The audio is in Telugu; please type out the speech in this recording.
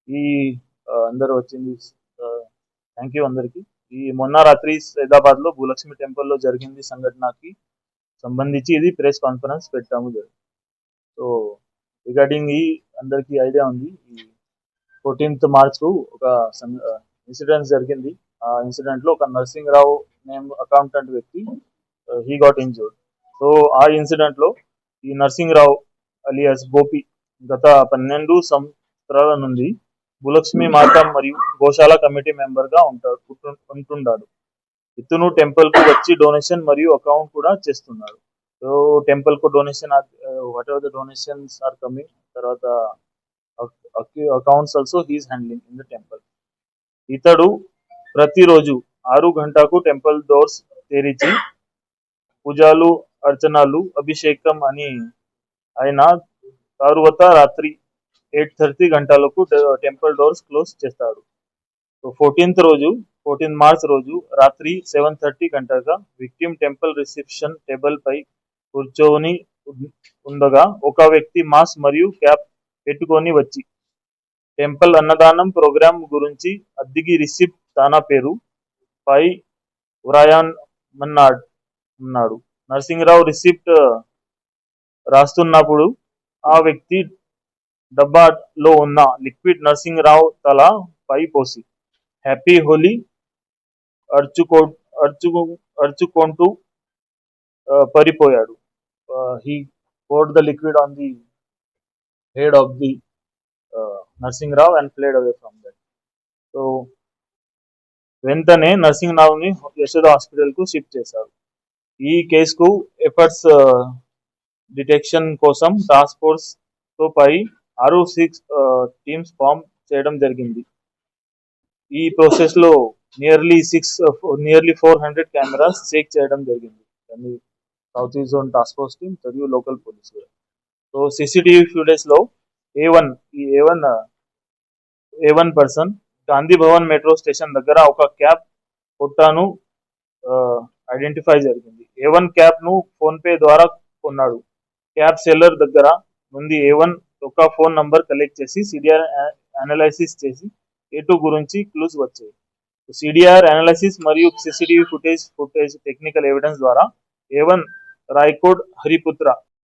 ఈ అందరూ వచ్చింది. థ్యాంక్ యూ అందరికి. ఈ మొన్న రాత్రి సైదాబాద్ లో భూలక్ష్మి టెంపుల్ లో జరిగింది సంఘటనకి సంబంధించి ఇది ప్రెస్ కాన్ఫరెన్స్ పెట్టాము. సో రిగార్డింగ్ ఈ అందరికి ఐడియా ఉంది. ఈ 14th మార్చ్ ఒక ఇన్సిడెంట్ జరిగింది. ఆ ఇన్సిడెంట్ లో ఒక నర్సింగ్ రావు నేమ్ అకౌంటెంట్ వ్యక్తి హీ గాట్ ఇంజూర్డ్. సో ఆ ఇన్సిడెంట్ లో ఈ నర్సింగ్ రావు అలియాస్ గోపి గత 12 సంవత్సరాల నుండి భూలక్ష్మి మాత మరియు గోశాల కమిటీ మెంబర్ గా ఉంటున్నాడు. ఇతను టెంపుల్ కు వచ్చి డొనేషన్ మరియు అకౌంట్ కూడా చేస్తున్నాడు. సో టెంపుల్ కు donation whatever the donations are coming, తర్వాత accounts also he's handling in the temple. ఇతడు ప్రతిరోజు 6 గంటలకు టెంపుల్ డోర్స్ తెరిచి పూజలు, అర్చనలు, అభిషేకం అని ఆయన తరువాత రాత్రి 8:30 గంటలకు టెంపుల్ డోర్స్ క్లోజ్ చేస్తాడు. సో 14 మార్చ్ రోజు రాత్రి 7:30 గంటగా విక్టిమ్ టెంపుల్ రిసెప్షన్ టేబుల్ పై కూర్చొని ఉండగా ఒక వ్యక్తి మాస్క్ మరియు క్యాప్ పెట్టుకొని వచ్చి టెంపుల్ అన్నదానం ప్రోగ్రాం గురించి అద్దెకి రిసిప్ట్ తన పేరు పై వ్రాయమన్నాడు. నరసింహరావు రిసిప్ట్ రాస్తున్నప్పుడు ఆ వ్యక్తి డబ్బాలో ఉన్న లిక్విడ్ నరసింహరావు తల పై పోసి హ్యాపీ హోలీ అర్చుకుంటూ పరిపోయాడు. He poured the liquid on the head of the Narsing Rao and fled away from that. So వెంటనే నర్సింగ్ రావు ని యశోద హాస్పిటల్ కు షిఫ్ట్ చేశారు. ఈ కేసుకు ఎఫర్ట్స్ డిటెక్షన్ కోసం టాస్క్ ఫోర్స్ తో పై 6 టీమ్స్ ఫామ్ చేయడం జరిగింది. ఈ ప్రాసెస్ లో నియర్లీ 400 కెమెరాస్ చెక్ చేయడం జరిగింది. South east zone task force team మరియు local police. So CCTV footage లో A one person Gandhi Bhavan metro station దగ్గర ఒక క్యాబ్ కొట్టాను ఐడెంటిఫై జరిగింది. ఏ1 క్యాబ్ ను ఫోన్ పే ద్వారా కొన్నాడు. క్యాబ్ సెల్లర్ దగ్గర నుండి ఏ1 ఒక ఫోన్ నంబర్ కలెక్ట్ చేసి సిడిఆర్ అనాలిసిస్ చేసి ఏ2 గురించి క్లూస్ వచ్చాయి. సిడిఆర్ అనాలిసిస్ మరియు సిసిటివి ఫుటేజ్ టెక్నికల్ ఎవిడెన్స్ ద్వారా ఏ1 రాయ్కోడ్ హరిపుత్ర